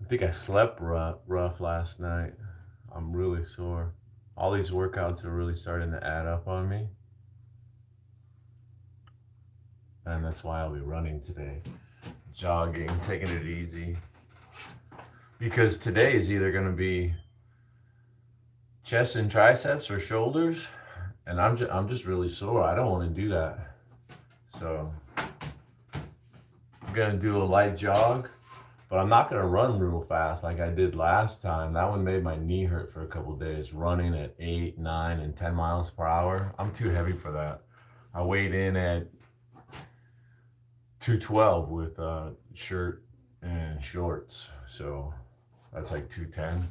I think I slept rough last night. I'm really sore. All these workouts are really starting to add up on me. And that's why I'll be running today. Jogging, taking it easy. Because today is either going to be chest and triceps or shoulders. And I'm just really sore. I don't want to do that. So I'm going to do a light jog. But I'm not going to run real fast like I did last time. That one made my knee hurt for a couple days, running at 8, 9, and 10 miles per hour. I'm too heavy for that. I weighed in at 212 with a shirt and shorts. So that's like 210.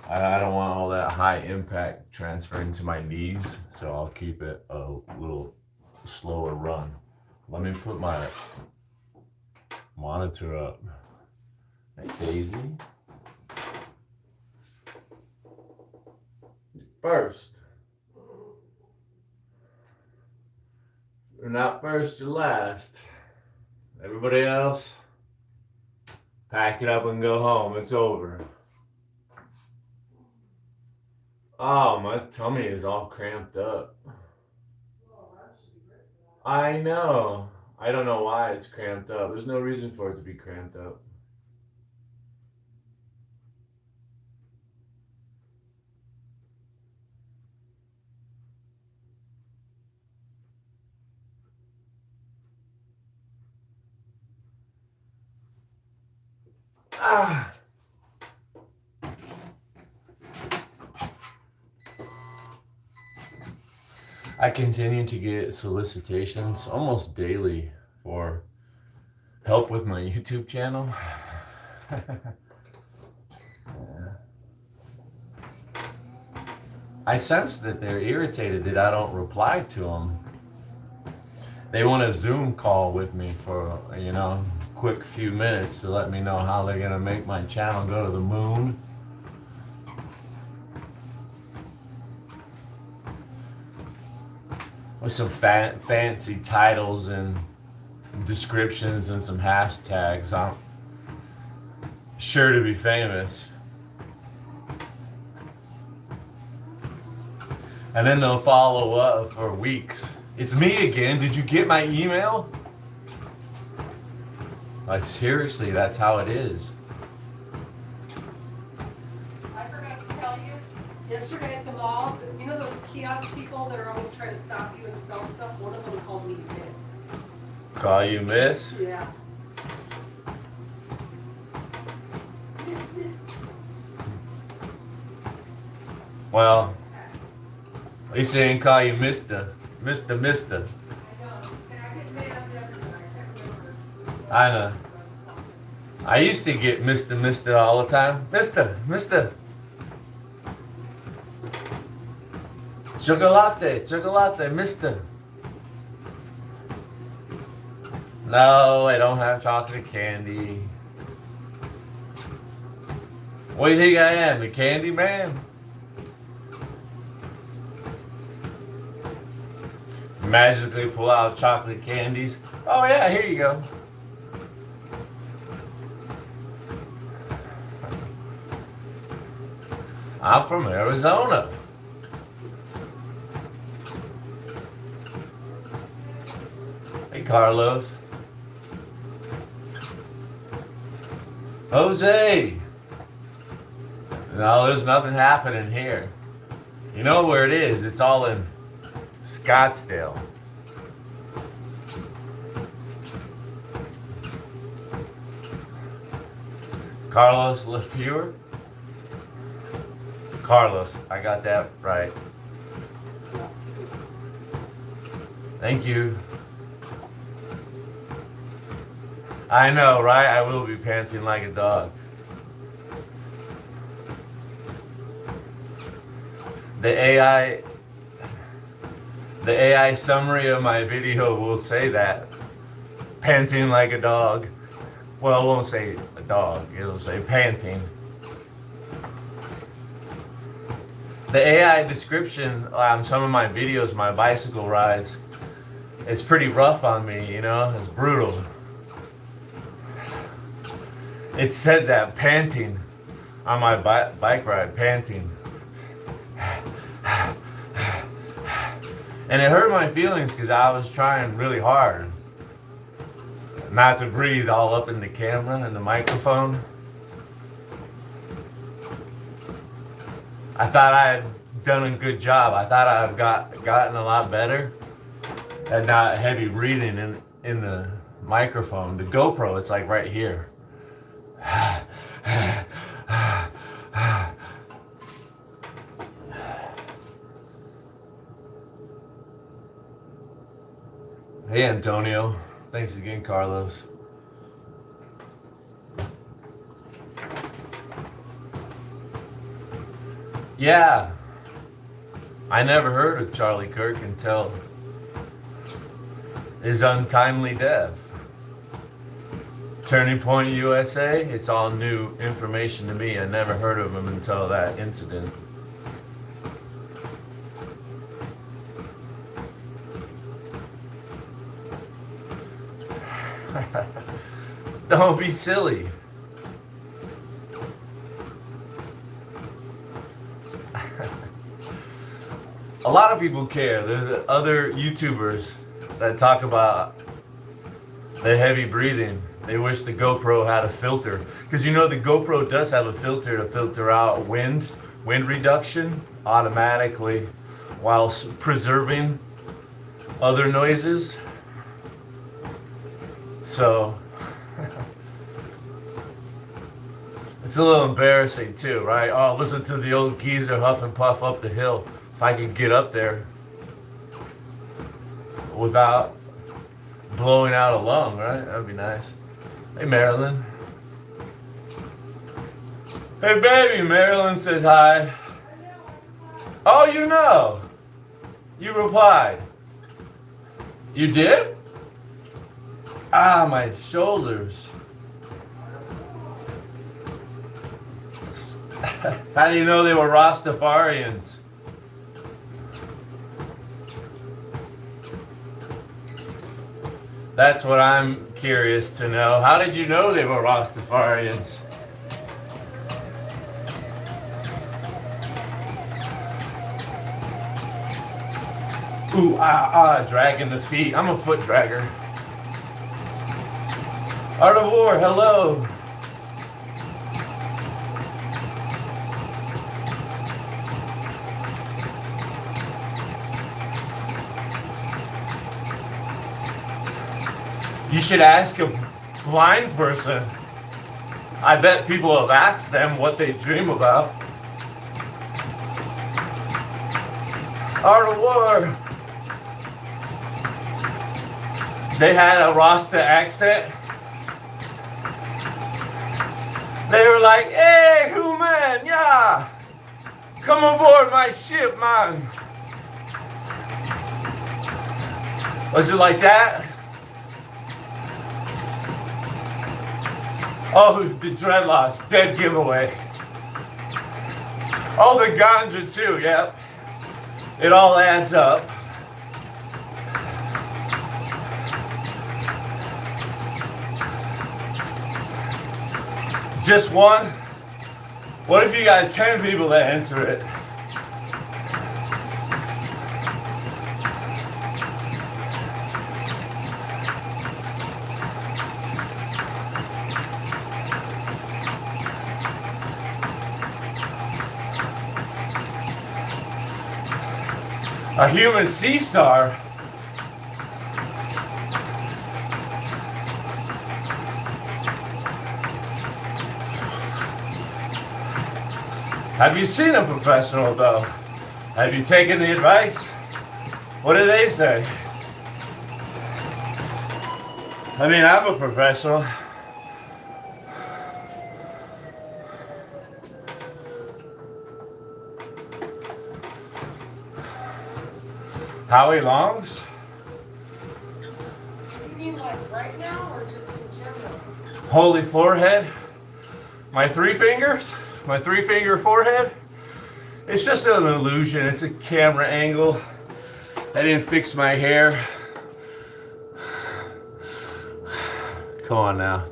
I don't want all that high impact transferring to my knees. So I'll keep it a little slower run. Let me put my monitor up. Hey Daisy. First. You're not first, you're last. Everybody else, pack it up and go home. It's over. Oh, my tummy is all cramped up. I know. I don't know why it's cramped up. There's no reason for it to be cramped up. Ah. I continue to get solicitations almost daily for help with my YouTube channel. I sense that they're irritated that I don't reply to them. They want a Zoom call with me for, quick few minutes to let me know how they're going to make my channel go to the moon. With some fancy titles and descriptions and some hashtags. I'm sure to be famous. And then they'll follow up for weeks. It's me again. Did you get my email? Like, seriously, that's how it is. I forgot to tell you, yesterday at the mall, you know those kiosk people that are always trying to stop you and sell stuff? One of them called me Miss. Call you Miss? Yeah. Well, at least they didn't call you Mister. Mister. I know. I get made up everywhere. I can't remember. I know. I used to get Mister all the time. Mister. Chocolate, Mister. No, I don't have chocolate candy. What do you think I am, the candy man? Magically pull out chocolate candies. Oh yeah, here you go. I'm from Arizona. Hey Carlos. Jose. No, there's nothing happening here. You know where it is? It's all in Scottsdale. Carlos LaFleur? Carlos, I got that right. Thank you. I know, right? I will be panting like a dog. The AI summary of my video will say that. Panting like a dog. Well, it won't say a dog. It'll say panting. The AI description on some of my videos, my bicycle rides, it's pretty rough on me, It's brutal. It said that panting on my bike ride, panting. And it hurt my feelings because I was trying really hard not to breathe all up in the camera and the microphone. I thought I had done a good job. I thought I had gotten a lot better at not heavy breathing in the microphone. The GoPro, it's like right here. Hey Antonio, thanks again Carlos. Yeah, I never heard of Charlie Kirk until his untimely death. Turning Point USA, it's all new information to me. I never heard of him until that incident. Don't be silly. A lot of people care. There's other YouTubers that talk about the heavy breathing. They wish the GoPro had a filter. Because you know the GoPro does have a filter to filter out wind reduction automatically while preserving other noises. So it's a little embarrassing too, right? Oh, listen to the old geezer huff and puff up the hill. If I could get up there without blowing out a lung, right? That'd be nice. Hey, Marilyn. Hey, baby. Marilyn says hi. Oh, you know. You replied. You did? Ah, my shoulders. How do you know they were Rastafarians? That's what I'm curious to know. How did you know they were Rastafarians? Ooh, dragging the feet. I'm a foot dragger. Art of War, hello. You should ask a blind person. I bet people have asked them what they dream about. Art of War. They had a Rasta accent. They were like, hey, who man, yeah. Come aboard my ship, man. Was it like that? Oh, the dreadlocks, dead giveaway. Oh, the ganja too, yep. It all adds up. Just one? What if you got 10 people that answer it? A human sea star? Have you seen a professional though? Have you taken the advice? What do they say? I mean, I'm a professional. Howie Longs? You mean like right now or just in general? Holy forehead? My three fingers? My three-finger forehead? It's just an illusion. It's a camera angle. I didn't fix my hair. Come on now.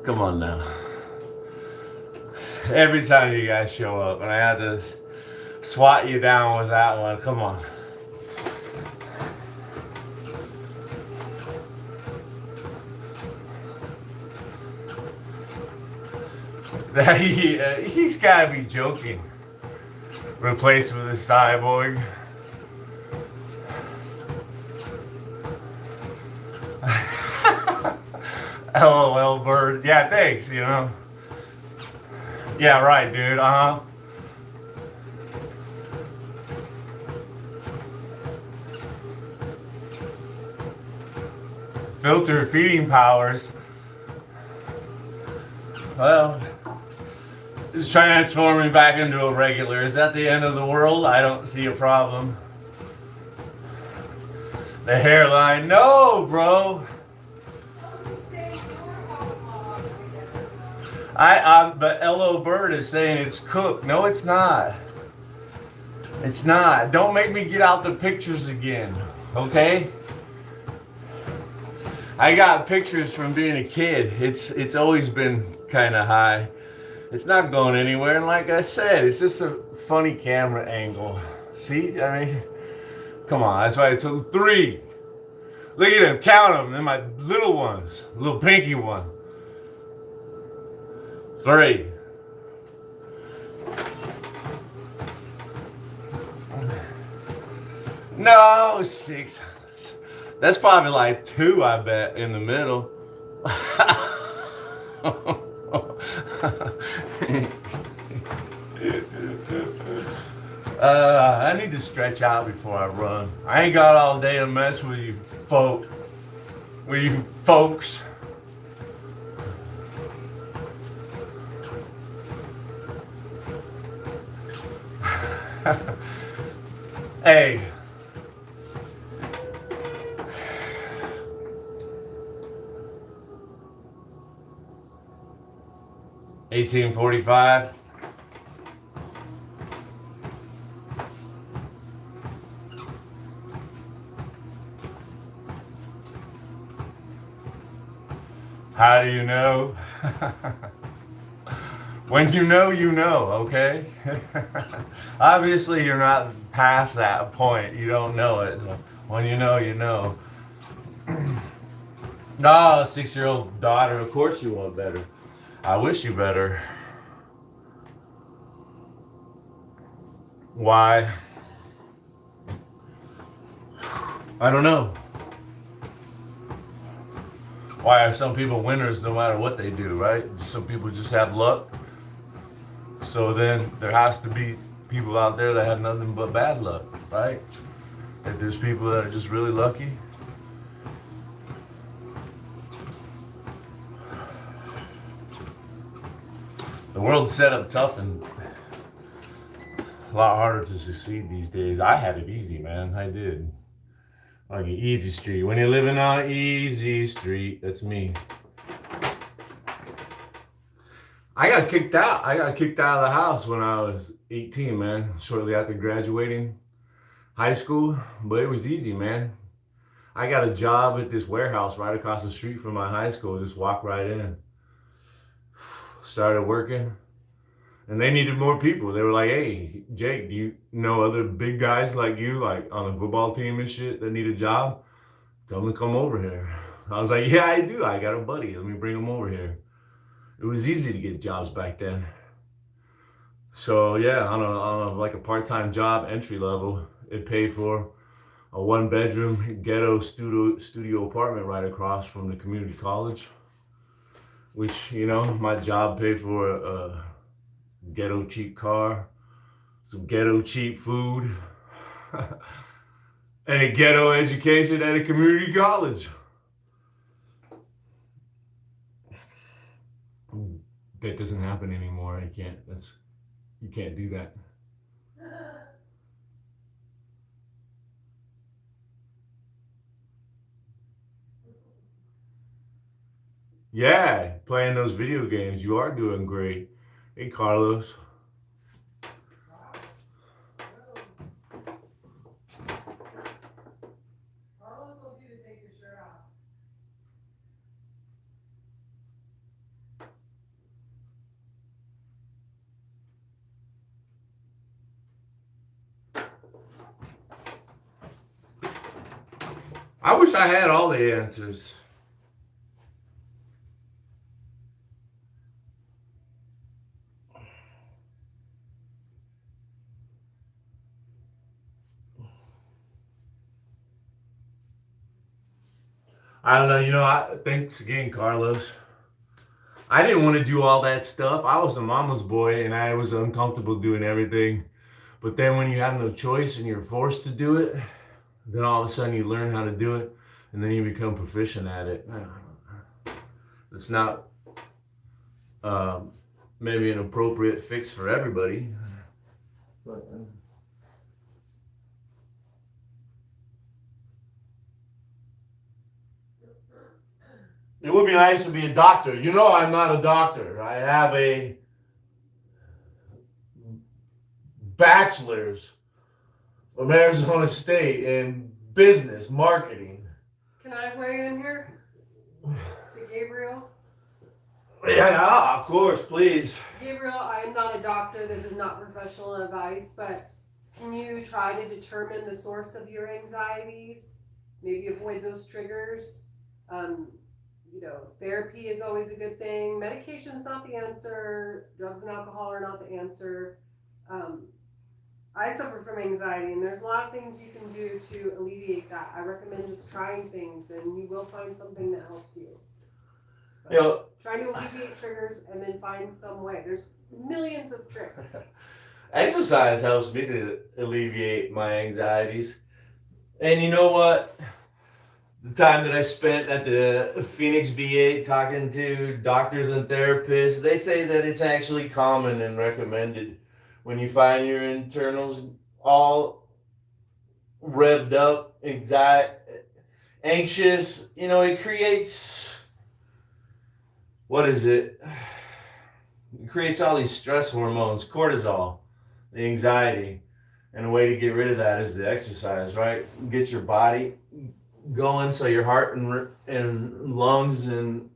Come on now. Every time you guys show up, and I had to swat you down with that one. Come on. He's gotta be joking. Replaced with a cyborg. LOL bird. Yeah, thanks, you know. Yeah, right, dude. Filter feeding powers. Well, it's transforming back into a regular. Is that the end of the world? I don't see a problem. The hairline. No, bro. But LO Bird is saying it's cooked. No, it's not. It's not. Don't make me get out the pictures again, okay? I got pictures from being a kid. It's always been kind of high. It's not going anywhere, and like I said, it's just a funny camera angle. See, I mean, come on. That's why I took 3. Look at them, count them. They're my little ones, little pinky one. 3. No, 6. That's probably like 2, I bet, in the middle. I need to stretch out before I run. I ain't got all day to mess with you folks. Hey. $18.45. How do you know? When you know, okay? Obviously, you're not past that point. You don't know it. When you know, you know. No, 6-year-old daughter, of course you want better. I wish you better. Why? I don't know. Why are some people winners no matter what they do, right? Some people just have luck. So then there has to be people out there that have nothing but bad luck, right? If there's people that are just really lucky. The world's set up tough and a lot harder to succeed these days. I had it easy, man. I did. Like an easy street. When you're living on easy street, that's me. I got kicked out. I got kicked out of the house when I was 18, man. Shortly after graduating high school. But it was easy, man. I got a job at this warehouse right across the street from my high school. Just walk right in. Started working. And they needed more people. They were like, hey, Jake, do you know other big guys like you, like on the football team and shit, that need a job? Tell them to come over here. I was like, yeah, I do. I got a buddy. Let me bring him over here. It was easy to get jobs back then. So yeah, on a like a part-time job, entry level, it paid for a 1-bedroom ghetto studio apartment right across from the community college. Which, you know, my job paid for a ghetto cheap car, some ghetto cheap food, and a ghetto education at a community college. That doesn't happen anymore. You can't do that. Yeah, playing those video games. You are doing great. Hey, Carlos. Carlos wants you to take your shirt off. I wish I had all the answers. I don't know. Thanks again, Carlos. I didn't want to do all that stuff. I was a mama's boy and I was uncomfortable doing everything. But then when you have no choice and you're forced to do it, then all of a sudden you learn how to do it and then you become proficient at it. It's not maybe an appropriate fix for everybody. But, it would be nice to be a doctor. I'm not a doctor. I have a bachelor's from Arizona State in business marketing. Can I weigh in here? To Gabriel? Yeah, of course, please. Gabriel, I am not a doctor. This is not professional advice, but can you try to determine the source of your anxieties? Maybe avoid those triggers. Therapy is always a good thing. Medication is not the answer. Drugs and alcohol are not the answer. I suffer from anxiety, and there's a lot of things you can do to alleviate that. I recommend just trying things, and you will find something that helps you. Trying to alleviate triggers and then find some way. There's millions of tricks. Exercise helps me to alleviate my anxieties. And you know what? The time that I spent at the Phoenix VA talking to doctors and therapists, they say that it's actually common and recommended when you find your internals all revved up, anxious, it creates, what is it? It creates all these stress hormones, cortisol, the anxiety. And a way to get rid of that is the exercise, right? Get your body going so your heart and lungs and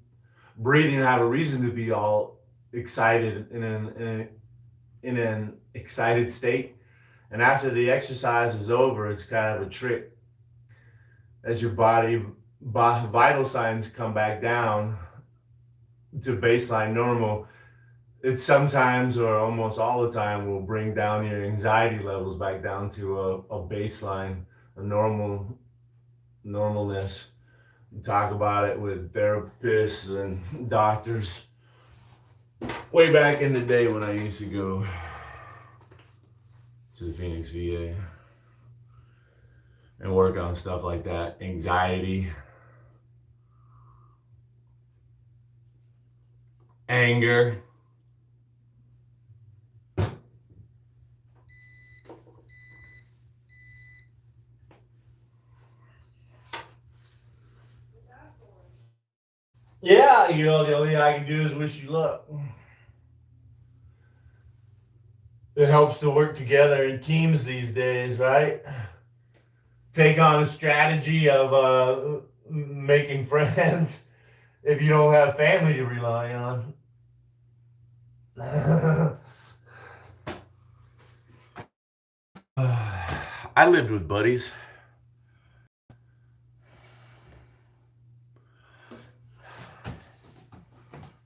breathing have a reason to be all excited in an excited state. And after the exercise is over, it's kind of a trick. As your body vital signs come back down to baseline normal, it sometimes or almost all the time will bring down your anxiety levels back down to a baseline, a normalness. You talk about it with therapists and doctors. Way back in the day when I used to go to the Phoenix VA and work on stuff like that, anxiety, anger. Yeah, the only thing I can do is wish you luck. It helps to work together in teams these days, right? Take on a strategy of making friends if you don't have family to rely on. I lived with buddies.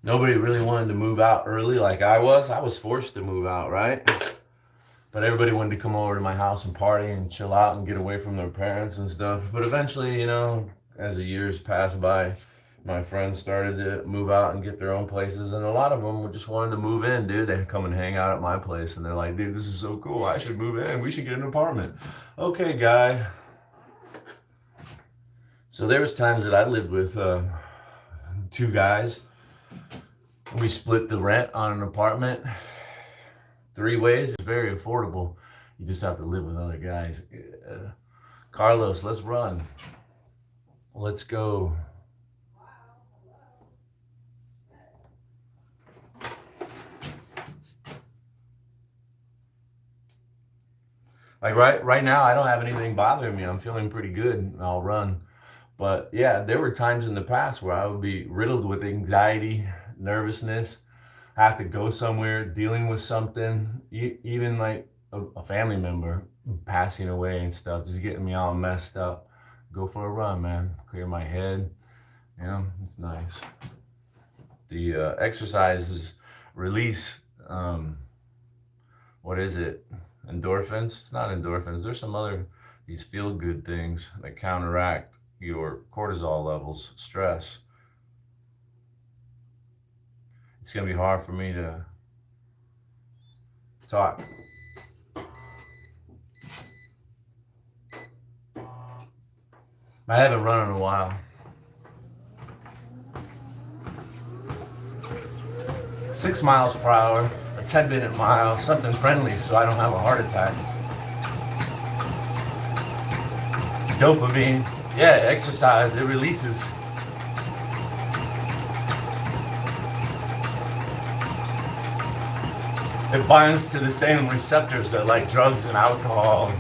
Nobody really wanted to move out early like I was. I was forced to move out, right? But everybody wanted to come over to my house and party and chill out and get away from their parents and stuff. But eventually, as the years passed by, my friends started to move out and get their own places. And a lot of them just wanted to move in, dude. They'd come and hang out at my place. And they're like, dude, this is so cool. I should move in. We should get an apartment. Okay, guy. So there was times that I lived with two guys. We split the rent on an apartment 3 ways. It's very affordable. You just have to live with other guys. Carlos, let's run. Let's go. Like right now, I don't have anything bothering me. I'm feeling pretty good. I'll run. But yeah, there were times in the past where I would be riddled with anxiety, nervousness, have to go somewhere, dealing with something, even like a family member passing away and stuff, just getting me all messed up. go for a run, man. Clear my head. You know, it's nice. The exercises release, what is it? Endorphins? It's not endorphins. There's some other, these feel good things that counteract your cortisol levels, stress. It's going to be hard for me to talk. I haven't run in a while. 6 miles per hour, a 10-minute mile, something friendly so I don't have a heart attack. Dopamine, yeah, exercise, it releases. It binds to the same receptors that like drugs and alcohol,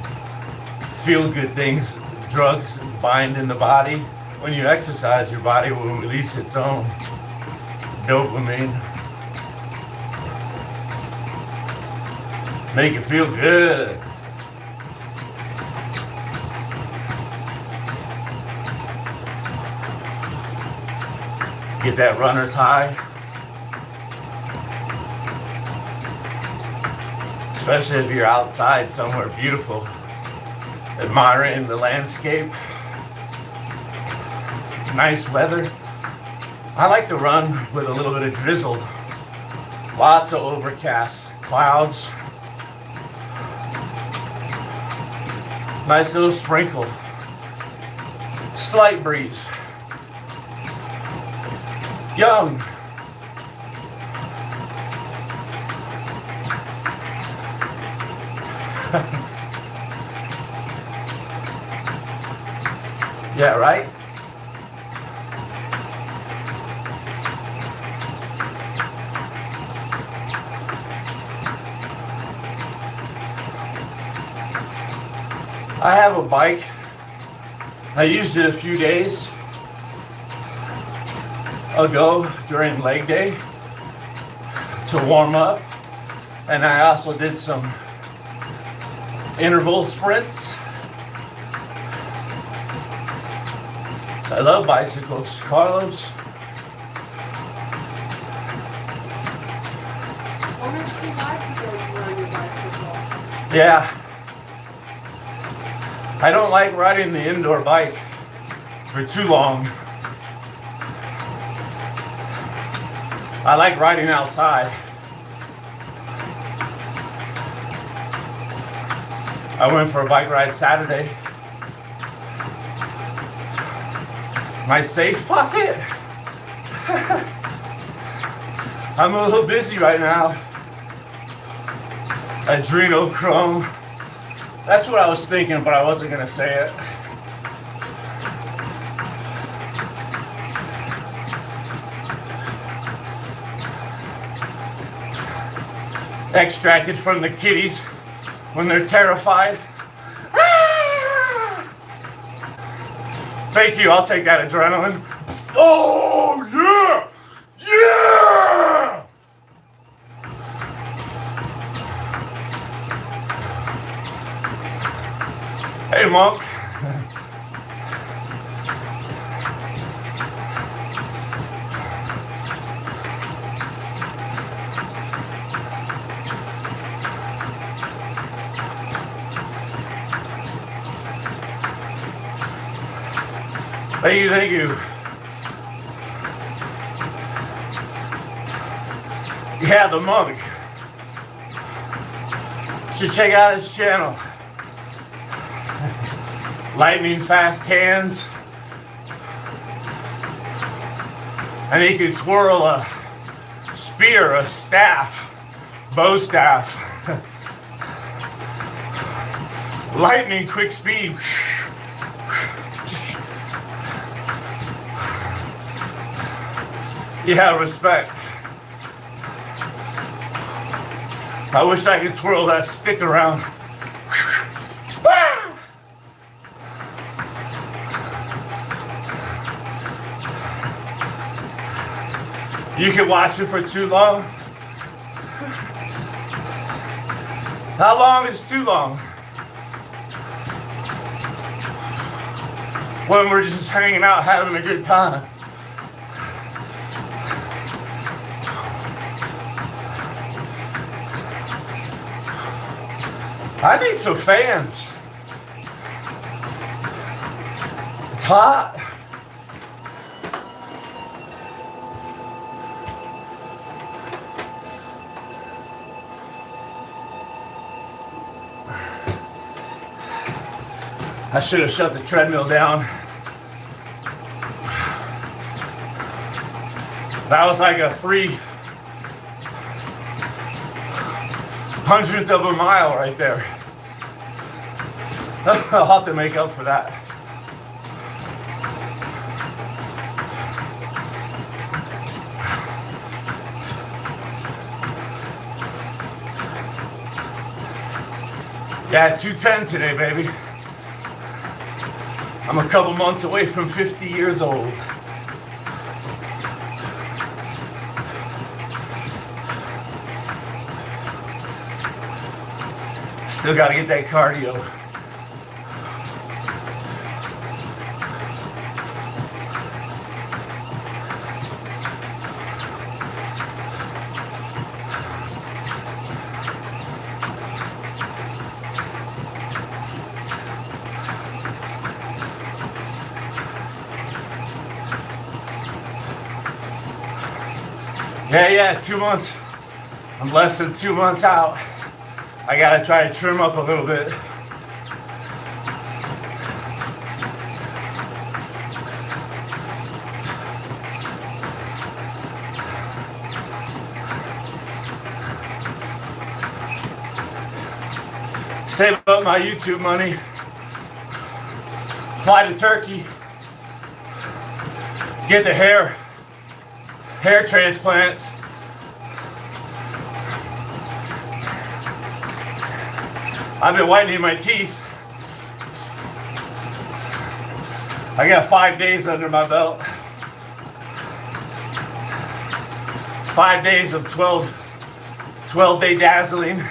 feel good things. Drugs bind in the body. When you exercise, your body will release its own dopamine. Make it feel good. Get that runner's high. Especially if you're outside somewhere beautiful, admiring the landscape, nice weather. I like to run with a little bit of drizzle, lots of overcast clouds, nice little sprinkle, slight breeze. Young. Yeah, right? I have a bike. I used it a few days ago during leg day to warm up, and I also did some interval sprints. I love bicycles, Carlos. Only 2 bicycles run your bicycle. Yeah. I don't like riding the indoor bike for too long. I like riding outside. I went for a bike ride Saturday. My safe pocket. I'm a little busy right now. Adrenochrome. That's what I was thinking, but I wasn't gonna say it. Extracted from the kitties when they're terrified. Ah! Thank you, I'll take that adrenaline. Oh, yeah! Yeah! Hey, Monk. Thank you, thank you. Yeah, the Monk. Should check out his channel. Lightning fast hands. And he could twirl a spear, a staff, bow staff. Lightning quick speed. Yeah, respect. I wish I could twirl that stick around. You can watch it for too long. How long is too long? when we're just hanging out having a good time. I need some fans. It's hot. I should have shut the treadmill down. That was like a 3/100th of a mile right there. I'll have to make up for that. Yeah, 210 today, baby. I'm a couple months away from 50 years old. Still gotta get that cardio. Yeah, 2 months. I'm less than 2 months out. I gotta try to trim up a little bit. Save up my YouTube money. Fly to Turkey. Get the hair transplants. I've been whitening my teeth. I got 5 days under my belt. 5 days of 12-day dazzling.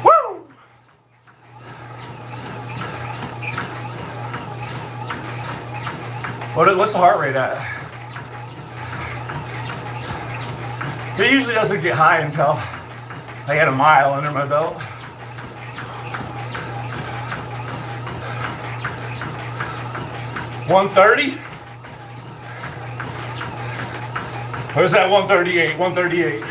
Woo! What's the heart rate at? It usually doesn't get high until I got a mile under my belt. $130? Or is that 138? 138.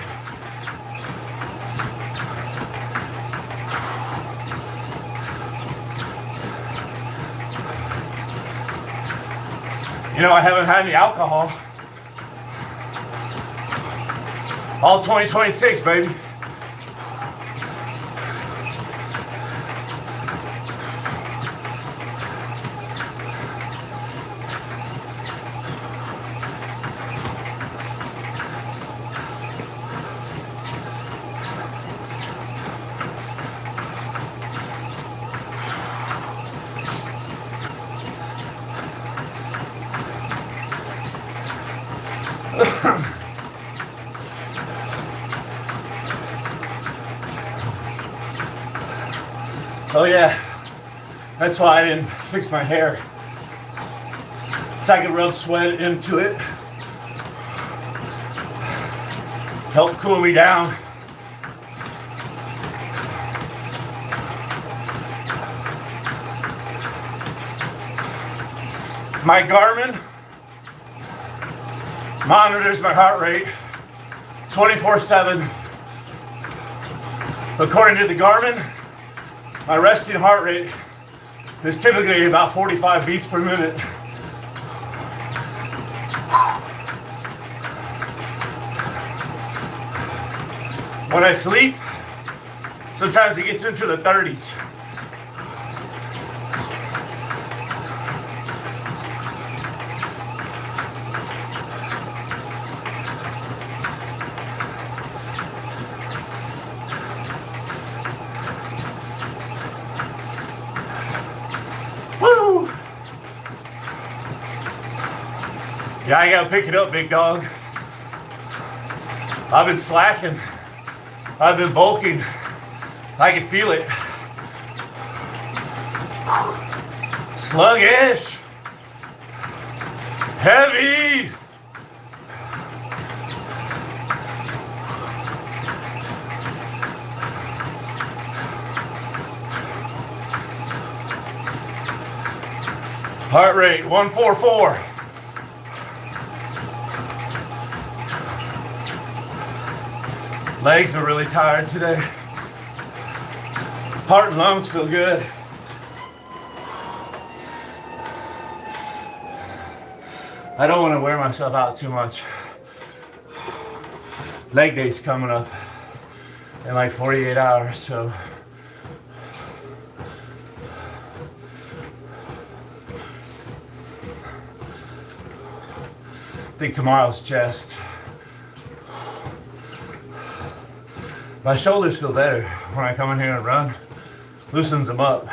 You know, I haven't had any alcohol. All 2026, baby. Oh yeah, that's why I didn't fix my hair. So I could rub sweat into it. Help cool me down. My Garmin monitors my heart rate 24/7. According to the Garmin, my resting heart rate is typically about 45 beats per minute. When I sleep, sometimes it gets into the 30s. Woo! Yeah, I gotta pick it up, big dog. I've been slacking. I've been bulking. I can feel it. Sluggish. Heavy. Heart rate 144. Legs are really tired today. Heart and lungs feel good. I don't want to wear myself out too much. Leg day's coming up in like 48 hours, so I think tomorrow's chest. My shoulders feel better when I come in here and run. Loosens them up.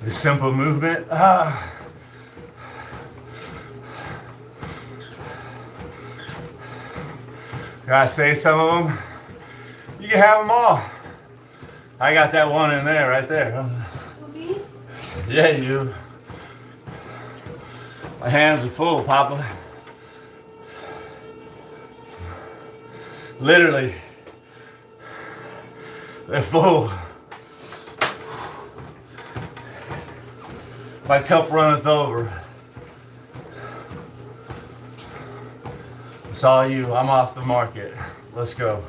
The simple movement. Gotta say, some of them, you can have them all. I got that one in there, right there. Me? Yeah, you. My hands are full, Papa. Literally, they're full. My cup runneth over. It's all you. I'm off the market. Let's go.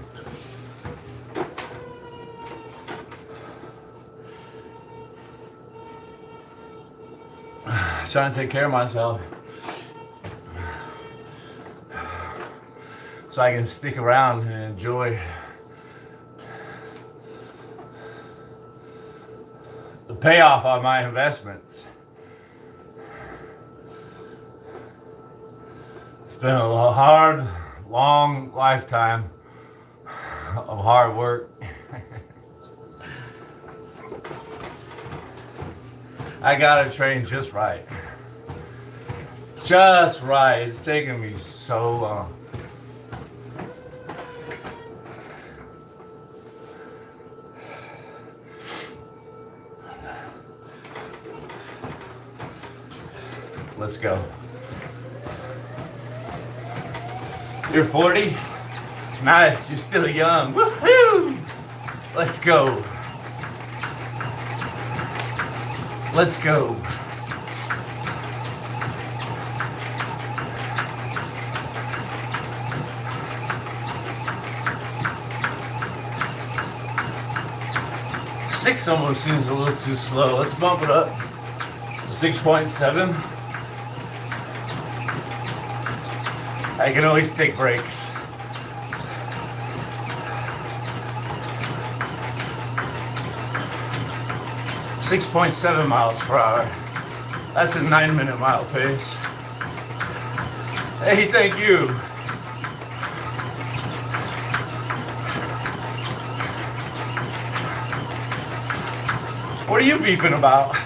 Trying to take care of myself so I can stick around and enjoy the payoff on my investments. It's been a hard, long lifetime of hard work. I gotta train just right. Just right. It's taken me so long. Let's go. You're 40? Nice, you're still young. Woohoo! Let's go. Let's go. Six almost seems a little too slow. Let's bump it up to 6.7. I can always take breaks. .7 miles per hour. That's a 9-minute mile pace. Hey, thank you. What are you beeping about?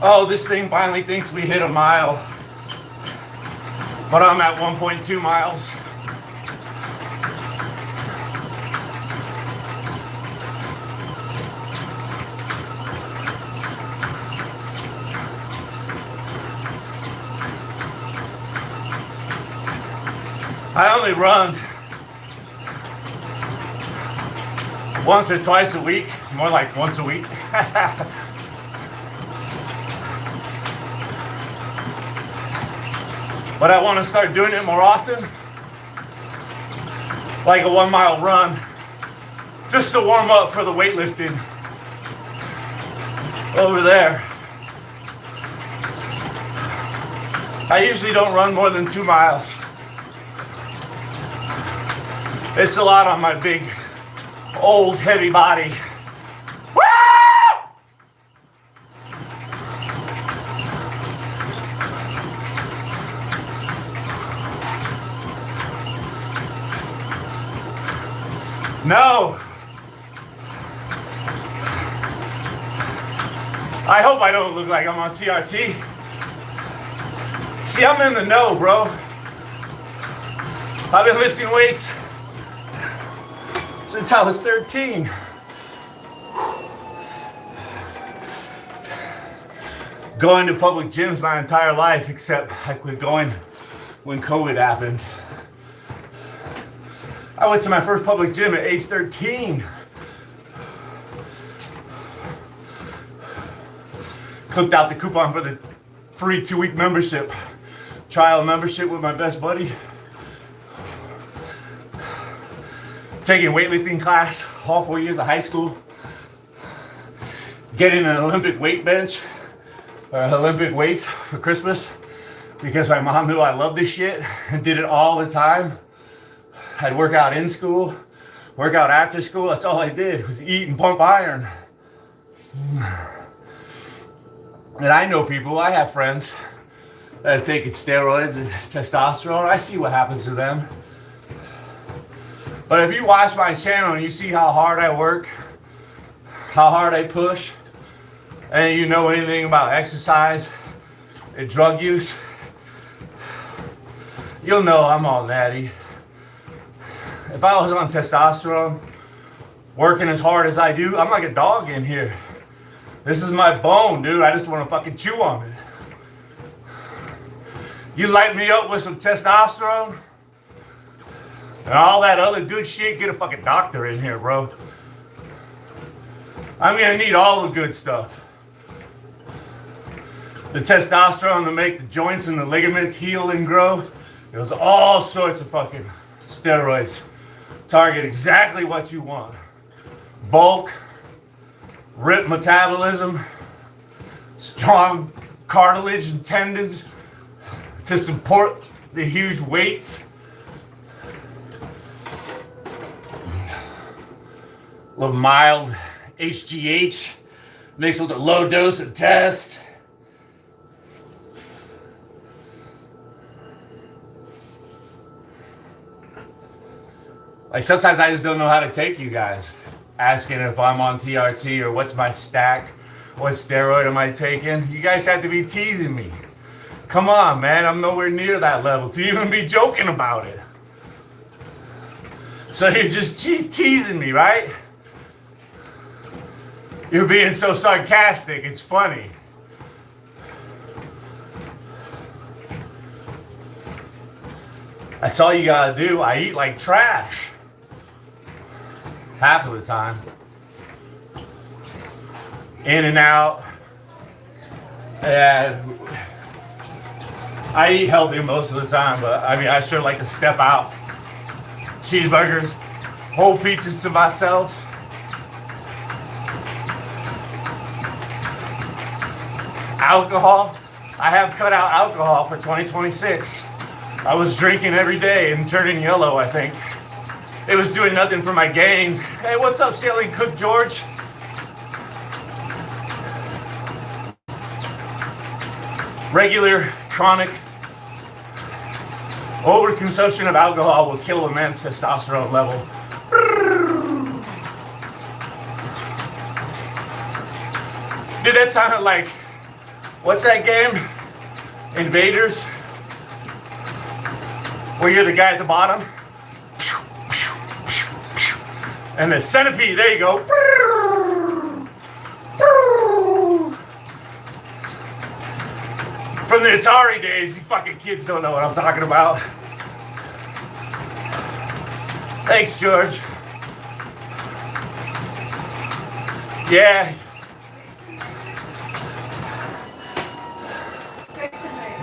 Oh, this thing finally thinks we hit a mile. But I'm at 1.2 miles. I only run once or twice a week, more like once a week. But I want to start doing it more often, like a 1 mile run, just to warm up for the weightlifting over there. I usually don't run more than 2 miles. It's a lot on my big, old, heavy body. Woo! No. I hope I don't look like I'm on TRT. See, I'm in the know, bro. I've been lifting weights since I was 13. going to public gyms my entire life, except I quit going when COVID happened. I went to my first public gym at age 13. Clipped out the coupon for the free 2-week membership, trial membership with my best buddy. Taking weightlifting class all 4 years of high school. Getting an Olympic weight bench, or Olympic weights for Christmas, because my mom knew I loved this shit and did it all the time. I'd work out in school, work out after school. That's all I did was eat and pump iron. And I know people, I have friends that have taken steroids and testosterone. I see what happens to them. But if you watch my channel and you see how hard I work, how hard I push, and you know anything about exercise and drug use, you'll know I'm all natty. If I was on testosterone, working as hard as I do, I'm like a dog in here. This is my bone, dude. I just want to fucking chew on it. You light me up with some testosterone and all that other good shit, get a fucking doctor in here, bro. I'm gonna need all the good stuff. The testosterone to make the joints and the ligaments heal and grow. There's all sorts of fucking steroids. Target exactly what you want. Bulk, rip metabolism, strong cartilage and tendons to support the huge weights. A little mild HGH mixed with a low dose of test. Like sometimes I just don't know how to take you guys. Asking if I'm on TRT or what's my stack, what steroid am I taking. You guys have to be teasing me. Come on, man, I'm nowhere near that level to even be joking about it. So you're just teasing me, right? You're being so sarcastic, it's funny. That's all you gotta do. I eat like trash. Half of the time. In and out. And I eat healthy most of the time, but I mean, I sure like to step out. Cheeseburgers, whole pizzas to myself. Alcohol. I have cut out alcohol for 2026. I was drinking every day and turning yellow, I think. It was doing nothing for my gains. Hey, what's up, Sailing Cook George? Regular, chronic overconsumption of alcohol will kill a man's testosterone level. Dude, that sounded like, what's that game? Invaders? Where you're the guy at the bottom? And the centipede, there you go. From the Atari days, you fucking kids don't know what I'm talking about. Thanks, George. Yeah.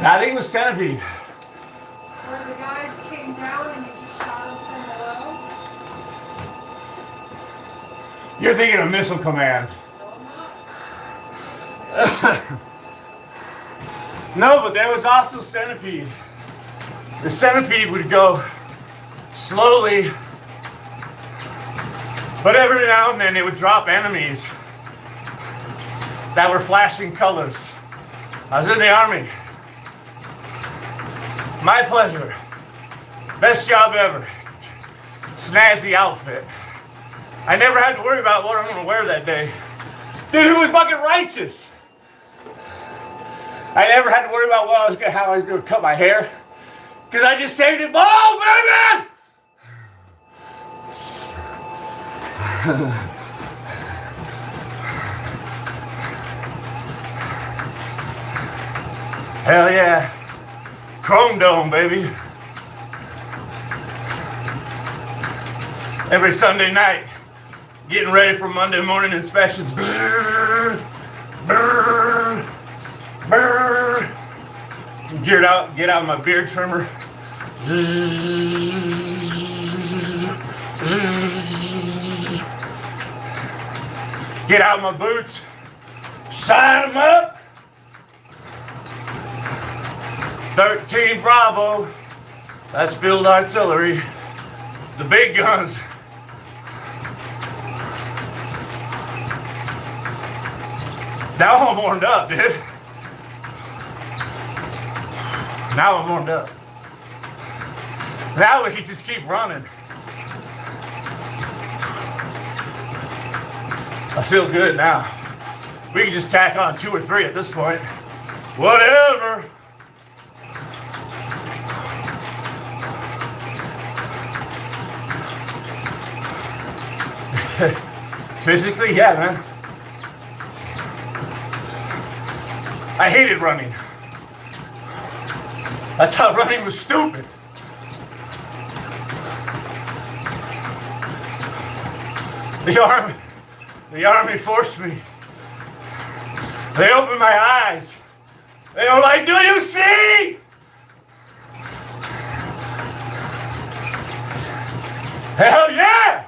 I think it was centipede. Where the guys came down and you just shot them from below? You're thinking of Missile Command. No, I'm not. No, but there was also centipede. The centipede would go slowly, but every now and then it would drop enemies that were flashing colors. I was in the Army. My pleasure. Best job ever. Snazzy outfit. I never had to worry about what I'm gonna wear that day. Dude, it was fucking righteous. I never had to worry about how I was gonna cut my hair. Because I just saved it. Oh, baby! Hell yeah. Chrome Dome, baby. Every Sunday night, getting ready for Monday morning inspections. Brrr, brrr, brrr. Get out my beard trimmer. Get out my boots. Sign them up. 13 Bravo. That's field artillery. The big guns. Now I'm warmed up, dude. Now I'm warmed up. Now we can just keep running. I feel good now. We can just tack on 2 or 3 at this point. Whatever. Physically, yeah, man. I hated running. I thought running was stupid. The army forced me. They opened my eyes. They were like, "Do you see?" Hell yeah!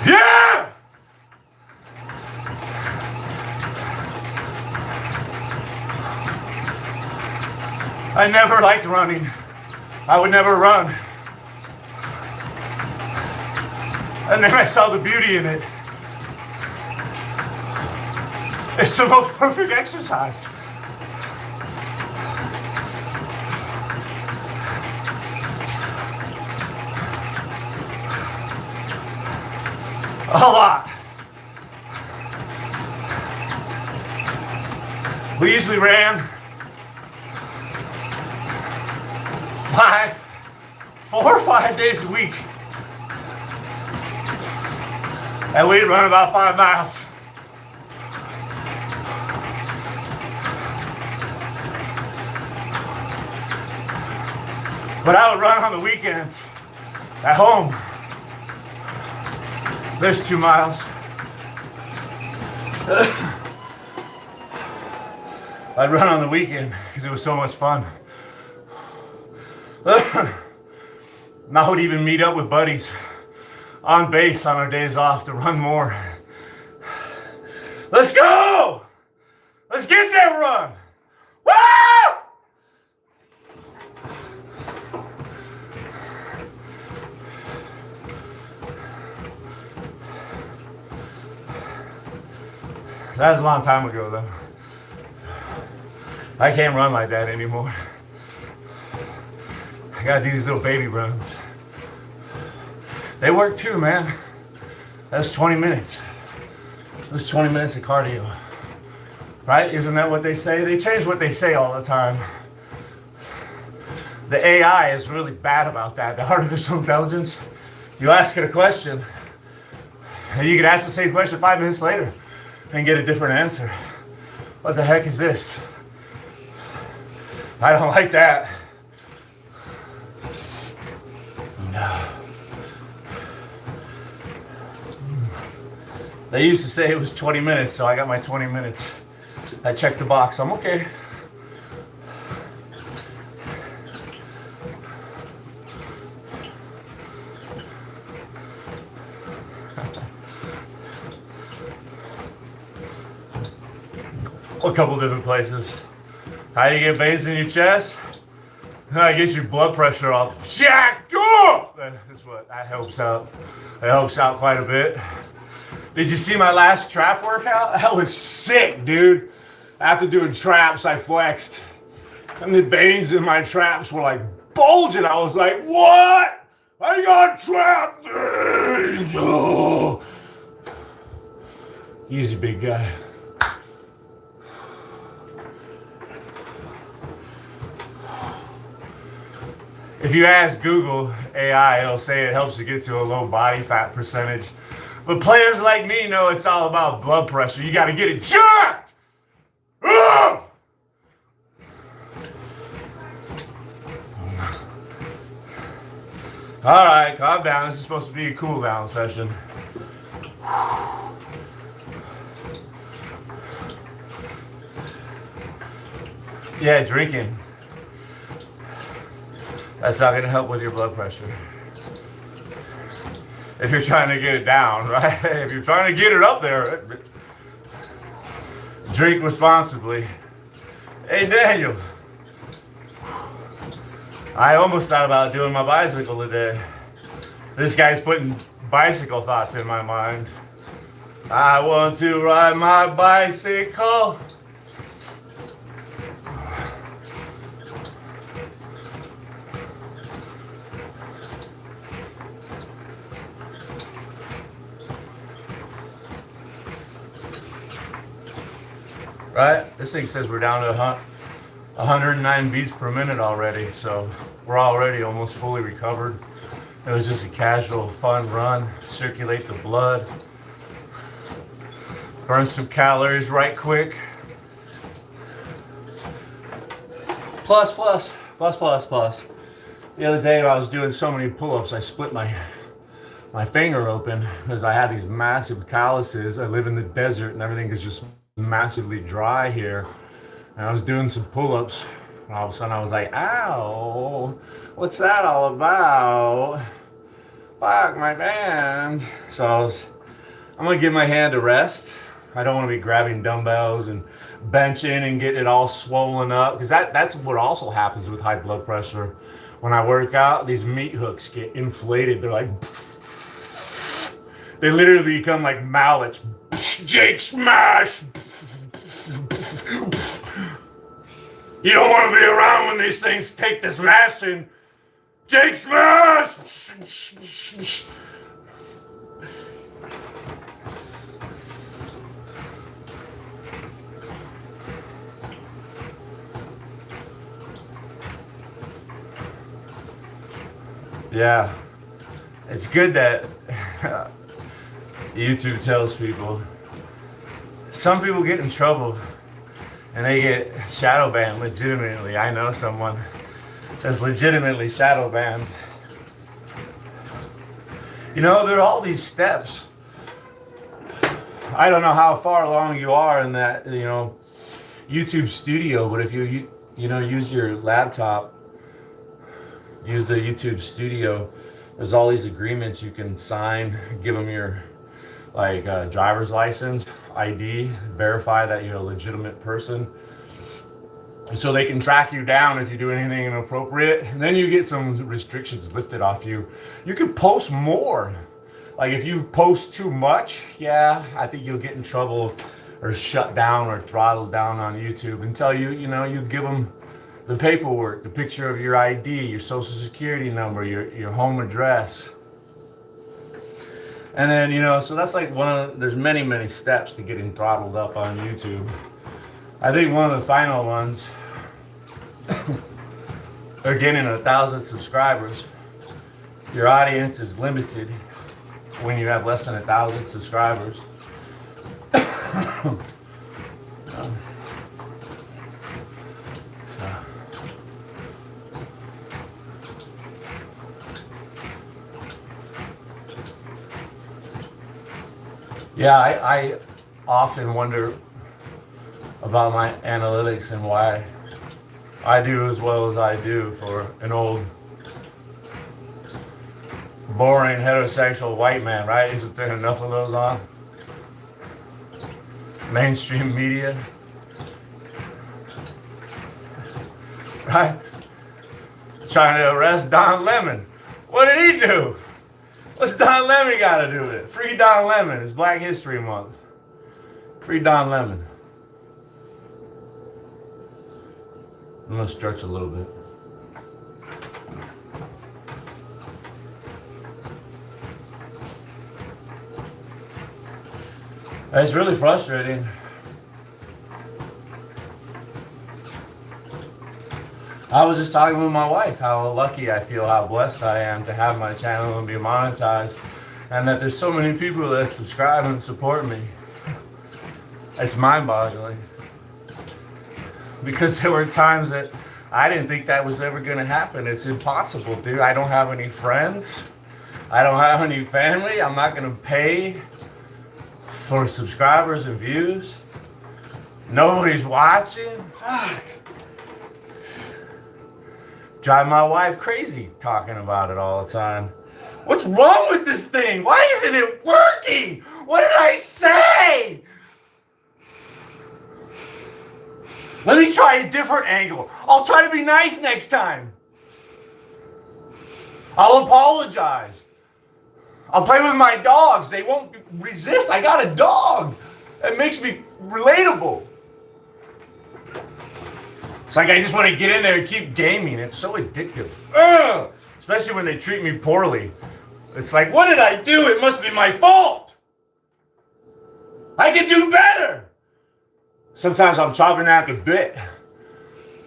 Yeah! I never liked running. I would never run. And then I saw the beauty in it. It's the most perfect exercise. A lot. We usually ran 4 or 5 days a week. And we'd run about 5 miles. But I would run on the weekends at home. There's 2 miles. I'd run on the weekend because it was so much fun. And I would even meet up with buddies on base on our days off to run more. Let's go! Let's get that run! Woo! That was a long time ago, though. I can't run like that anymore. I gotta do these little baby runs. They work too, man. That's 20 minutes. That's 20 minutes of cardio. Right? Isn't that what they say? They change what they say all the time. The AI is really bad about that. The artificial intelligence. You ask it a question, and you can ask the same question 5 minutes later and get a different answer. What the heck is this? I don't like that. No. They used to say it was 20 minutes, so I got my 20 minutes. I checked the box. I'm okay. A couple different places. How do you get veins in your chest? How you get your blood pressure all jacked up. That's what that helps out. That helps out quite a bit. Did you see my last trap workout? That was sick, dude. After doing traps, I flexed. And the veins in my traps were like bulging. I was like, what? I got trap veins. Oh. Easy, big guy. If you ask Google AI, it'll say it helps you get to a low body fat percentage. But players like me know it's all about blood pressure. You got to get it jacked. All right, calm down. This is supposed to be a cool down session. Yeah, drinking. That's not going to help with your blood pressure. If you're trying to get it down, right? If you're trying to get it up there, drink responsibly. Hey, Daniel. I almost thought about doing my bicycle today. This guy's putting bicycle thoughts in my mind. I want to ride my bicycle. Right? This thing says we're down to 109 beats per minute already, so we're already almost fully recovered. It was just a casual, fun run, circulate the blood, burn some calories right quick. Plus. The other day I was doing so many pull-ups, I split my finger open because I had these massive calluses. I live in the desert and everything is just massively dry here. And I was doing some pull-ups and all of a sudden I was like, ow, what's that all about? Fuck my band. So I'm gonna give my hand a rest. I don't want to be grabbing dumbbells and benching and getting it all swollen up, because that's what also happens with high blood pressure. When I work out, these meat hooks get inflated. They're like, they literally become like mallets. Jake smash. You don't want to be around when these things take this smashing. Jake smash. Yeah, it's good that YouTube tells people. Some people get in trouble and they get shadow banned legitimately. I know someone that's legitimately shadow banned. You know, there are all these steps. I don't know how far along you are in that, you know, YouTube studio, but if you use your laptop, use the YouTube studio, there's all these agreements you can sign, give them your driver's license, ID, verify that you're a legitimate person, so they can track you down if you do anything inappropriate, and then you get some restrictions lifted off you. You can post more. Like if you post too much, yeah, I think you'll get in trouble or shut down or throttled down on YouTube until you give them the paperwork, the picture of your ID, your social security number, your home address. And then, so that's like there's many steps to getting throttled up on YouTube. I think one of the final ones are getting 1,000 subscribers. Your audience is limited when you have less than 1,000 subscribers. Yeah, I often wonder about my analytics and why I do as well as I do for an old, boring, heterosexual white man, right? Isn't there enough of those on mainstream media? Right? Trying to arrest Don Lemon. What did he do? What's Don Lemon got to do with it? Free Don Lemon. It's Black History Month. Free Don Lemon. I'm going to stretch a little bit. It's really frustrating. I was just talking with my wife how lucky I feel, how blessed I am to have my channel and be monetized, and that there's so many people that subscribe and support me. It's mind-boggling. Because there were times that I didn't think that was ever gonna happen. It's impossible, dude. I don't have any friends. I don't have any family. I'm not gonna pay for subscribers and views. Nobody's watching. Fuck. Drive my wife crazy talking about it all the time. What's wrong with this thing? Why isn't it working? What did I say? Let me try a different angle. I'll try to be nice next time. I'll apologize. I'll play with my dogs. They won't resist. I got a dog. It makes me relatable. It's like I just want to get in there and keep gaming. It's so addictive. Ugh! Especially when they treat me poorly. It's like, what did I do? It must be my fault. I can do better. Sometimes I'm chopping at the bit.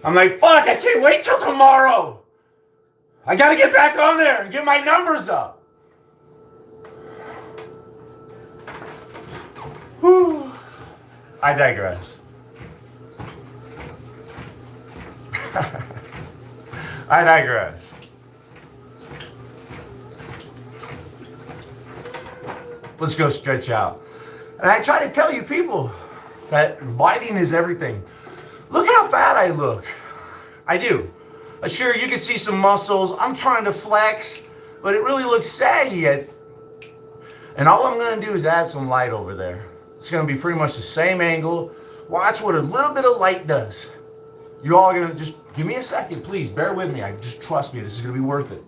I'm like, fuck, I can't wait till tomorrow. I gotta get back on there and get my numbers up. Whew. I digress. I digress. Let's go stretch out. And I try to tell you people that lighting is everything. Look how fat I look. I do. Sure, you can see some muscles. I'm trying to flex, but it really looks saggy. And all I'm gonna do is add some light over there. It's gonna be pretty much the same angle. Watch what a little bit of light does. You all are gonna just give me a second, please. Bear with me. Just trust me. This is gonna be worth it.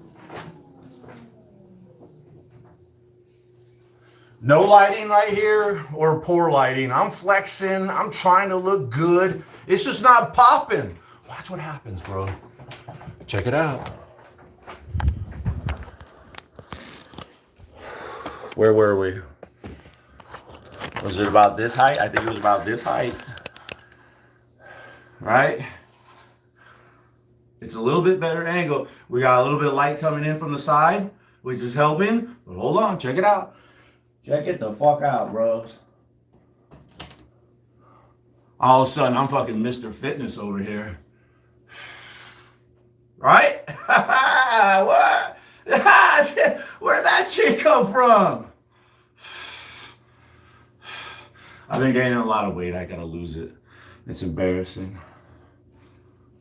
No lighting right here or poor lighting. I'm flexing. I'm trying to look good. It's just not popping. Watch what happens, bro. Check it out. Where were we? Was it about this height? I think it was about this height. Right? It's a little bit better angle. We got a little bit of light coming in from the side, which is helping. But hold on, check it out. Check it the fuck out, bros. All of a sudden, I'm fucking Mr. Fitness over here. Right? What? Where'd that shit come from? I've been gaining a lot of weight. I gotta lose it. It's embarrassing.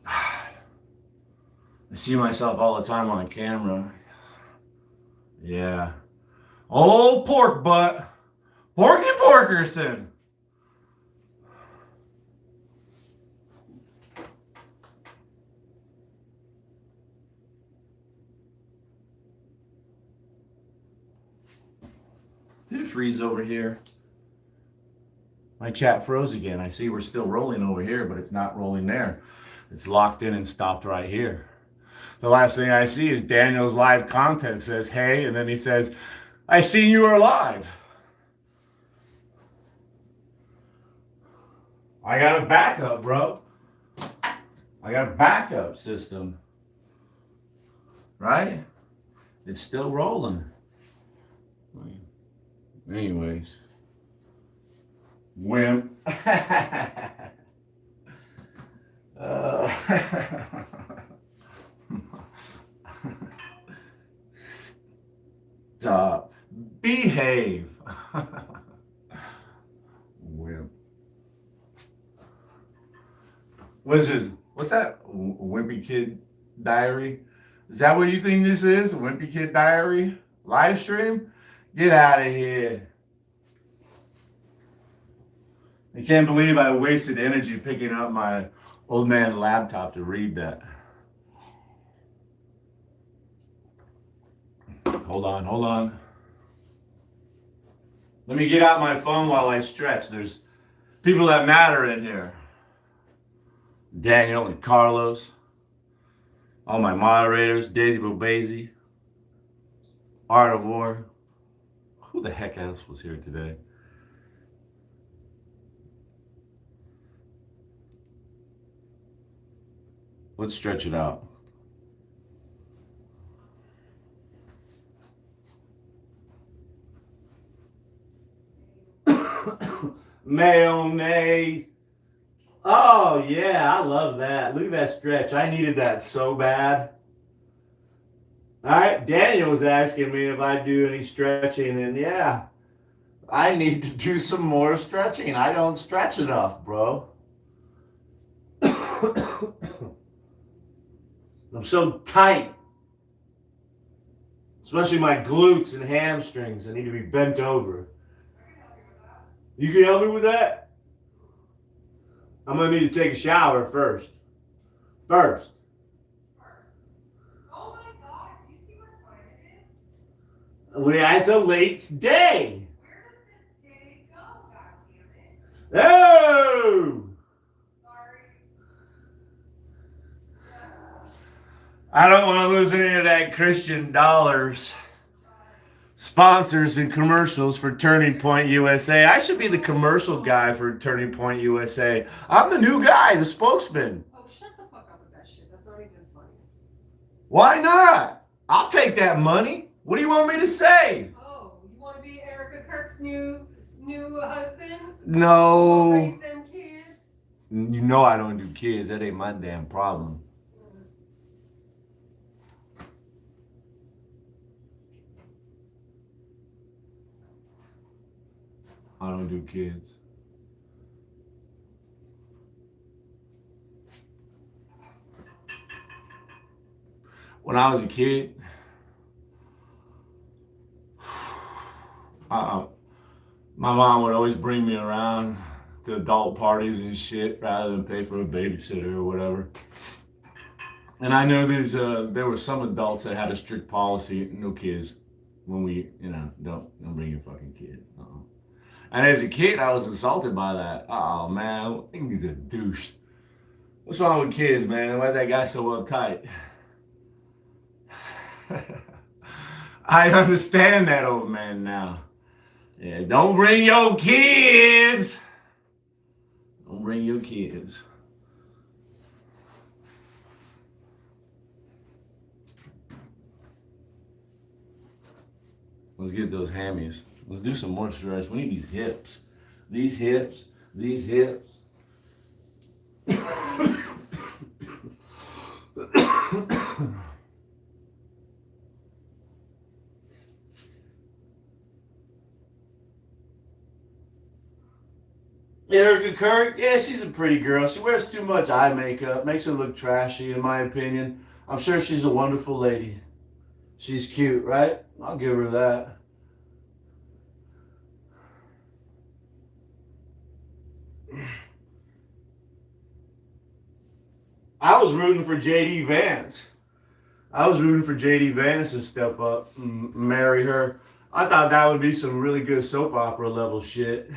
I see myself all the time on camera. Yeah. Old pork butt. Porky Porkerson. Did it freeze over here? My chat froze again. I see we're still rolling over here, but it's not rolling there. It's locked in and stopped right here. The last thing I see is Daniel's live content says, hey, and then he says, I seen you are live. I got a backup, bro. I got a backup system. Right? It's still rolling. Anyways. Wimp. Stop. Behave. Wimp. What is this? What's that? Wimpy Kid Diary? Is that what you think this is? Wimpy Kid Diary? Live stream? Get out of here. I can't believe I wasted energy picking up my old man laptop to read that. Hold on. Let me get out my phone while I stretch. There's people that matter in here. Daniel and Carlos. All my moderators. Daisy Bobazy. Art of War. Who the heck else was here today? Let's stretch it out. Mayonnaise. Oh, yeah, I love that. Look at that stretch. I needed that so bad. All right, Daniel was asking me if I do any stretching, and yeah, I need to do some more stretching. I don't stretch enough, bro. I'm so tight. Especially my glutes and hamstrings. I need to be bent over. You can help me with that? I'm going to need to take a shower first. First. Oh my God, do you see what time it is? Well, it's a late day. Where does the day go, goddammit? Oh! Sorry. I don't want to lose any of that Christian dollars. Sponsors and commercials for Turning Point USA. I should be the commercial guy for Turning Point USA. I'm the new guy, the spokesman. Oh, shut the fuck up with that shit. That's not even funny. Why not? I'll take that money. What do you want me to say? Oh, you want to be Erica Kirk's new husband? No. Raise them kids? You know I don't do kids. That ain't my damn problem. I don't do kids. When I was a kid, my mom would always bring me around to adult parties and shit rather than pay for a babysitter or whatever. And I know there were some adults that had a strict policy, no kids, when we, don't bring your fucking kids. And as a kid, I was insulted by that. Oh, man, I think he's a douche. What's wrong with kids, man? Why is that guy so uptight? I understand that old man now. Yeah, don't bring your kids. Don't bring your kids. Let's get those hammies. Let's do some more stretch. We need these hips. These hips. These hips. Erica Kirk, yeah, she's a pretty girl. She wears too much eye makeup. Makes her look trashy, in my opinion. I'm sure she's a wonderful lady. She's cute, right? I'll give her that. I was rooting for JD Vance. I was rooting for JD Vance to step up and marry her. I thought that would be some really good soap opera level shit.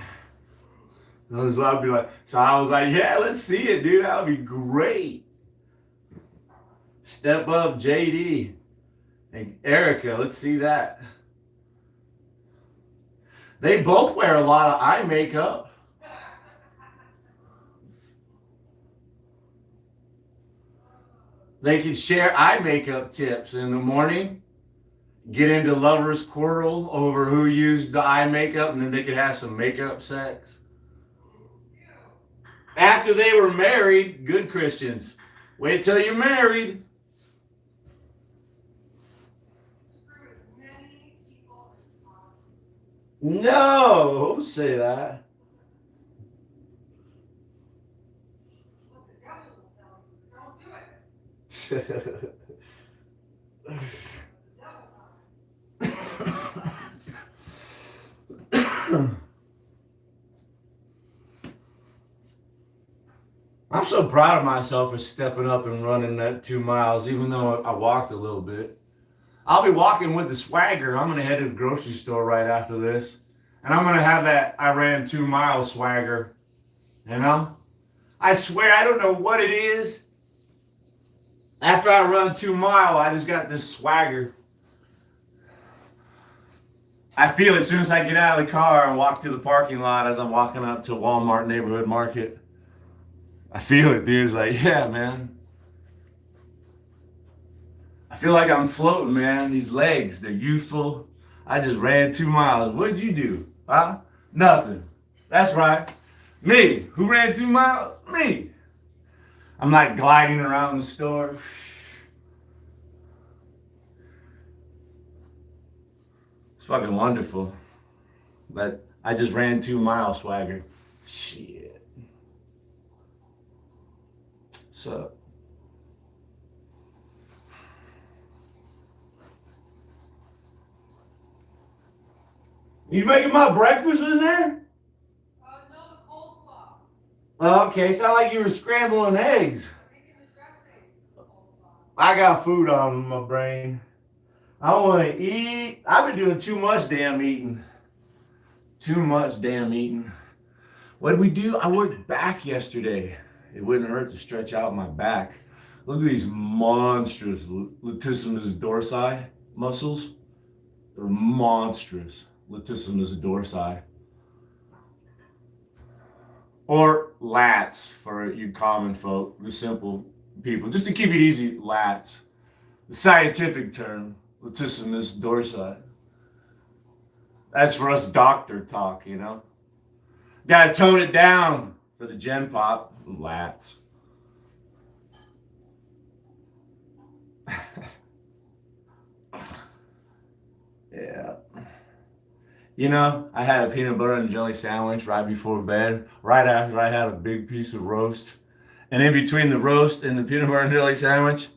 And I'd be like, so I was like, yeah, let's see it, dude. That would be great. Step up JD and Erica. Let's see that. They both wear a lot of eye makeup. They could share eye makeup tips in the morning. Get into lovers' quarrel over who used the eye makeup, and then they could have some makeup sex. After they were married, good Christians. Wait till you're married. No, don't say that. I'm so proud of myself for stepping up and running that 2 miles, even though I walked a little bit. I'll be walking with the swagger. I'm going to head to the grocery store right after this. And I'm going to have that I ran 2 miles swagger. You know? I swear, I don't know what it is. After I run 2 miles, I just got this swagger. I feel it as soon as I get out of the car and walk to the parking lot as I'm walking up to Walmart Neighborhood Market. I feel it, dude. It's like, yeah, man. I feel like I'm floating, man. These legs, they're youthful. I just ran 2 miles. What did you do? Huh? Nothing. That's right. Me. Who ran 2 miles? Me. I'm like gliding around the store. It's fucking wonderful. But I just ran 2 miles, swagger. Shit. So. You making my breakfast in there? No, the coleslaw. Okay, sound like you were scrambling eggs. I'm making the dressing for the coleslaw. I got food on my brain. I want to eat. I've been doing too much damn eating. Too much damn eating. What did we do? I worked back yesterday. It wouldn't hurt to stretch out my back. Look at these monstrous latissimus dorsi muscles. They're monstrous. Latissimus dorsi. Or lats for you common folk, the simple people. Just to keep it easy, lats. The scientific term, latissimus dorsi. That's for us doctor talk, you know. Gotta tone it down for the gen pop, lats. Yeah. You know, I had a peanut butter and jelly sandwich right before bed, right after I had a big piece of roast. And in between the roast and the peanut butter and jelly sandwich,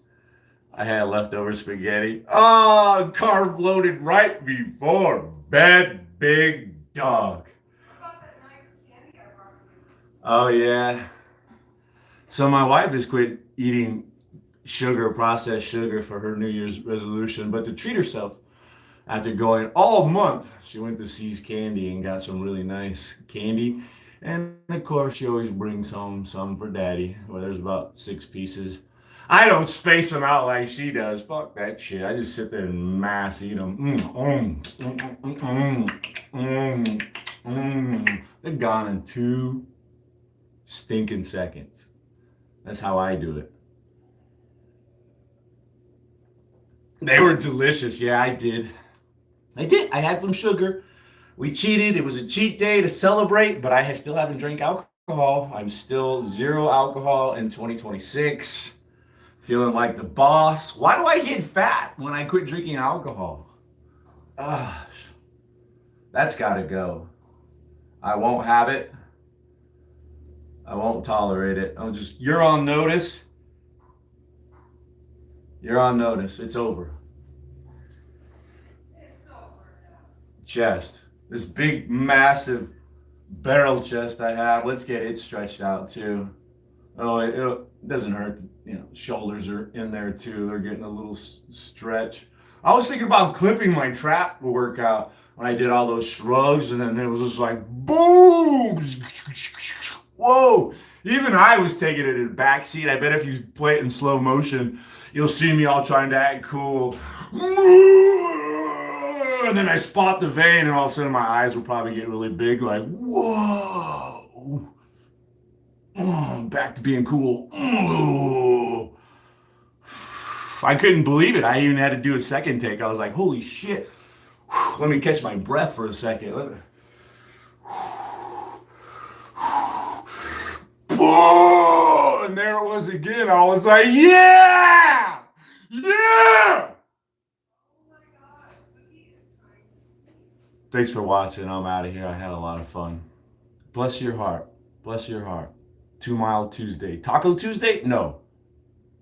I had leftover spaghetti. Oh, carb loaded right before bed, big dog. How about that nice candy I brought you? Oh, yeah. So my wife has quit eating sugar, processed sugar for her New Year's resolution, but to treat herself, after going all month, she went to C's Candy and got some really nice candy. And of course, she always brings home some for daddy. Well, there's about 6 pieces. I don't space them out like she does. Fuck that shit. I just sit there and mass eat them. They're gone in 2 stinking seconds. That's how I do it. They were delicious. Yeah, I did. I had some sugar. We cheated. It was a cheat day to celebrate, but I still haven't drank alcohol. I'm still 0 alcohol in 2026. Feeling like the boss. Why do I get fat when I quit drinking alcohol? That's gotta go. I won't have it. I won't tolerate it. You're on notice. You're on notice. It's over. Chest. This big, massive barrel chest I have. Let's get it stretched out too. Oh, it doesn't hurt. You know, shoulders are in there too. They're getting a little stretch. I was thinking about clipping my trap workout when I did all those shrugs, and then it was just like boom. Whoa. Even I was taking it in the back seat. I bet if you play it in slow motion, you'll see me all trying to act cool. And then I spot the vein, and all of a sudden my eyes will probably get really big, like, whoa. Oh, back to being cool. Oh. I couldn't believe it. I even had to do a second take. I was like, holy shit. Let me catch my breath for a second. And there it was again. I was like, yeah! Yeah! Thanks for watching. I'm out of here. I had a lot of fun. Bless your heart. Bless your heart. 2 Mile Tuesday. Taco Tuesday? No.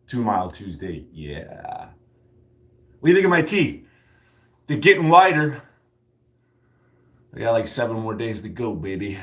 2 Mile Tuesday. Yeah. What do you think of my teeth? They're getting whiter. I got like 7 more days to go, baby.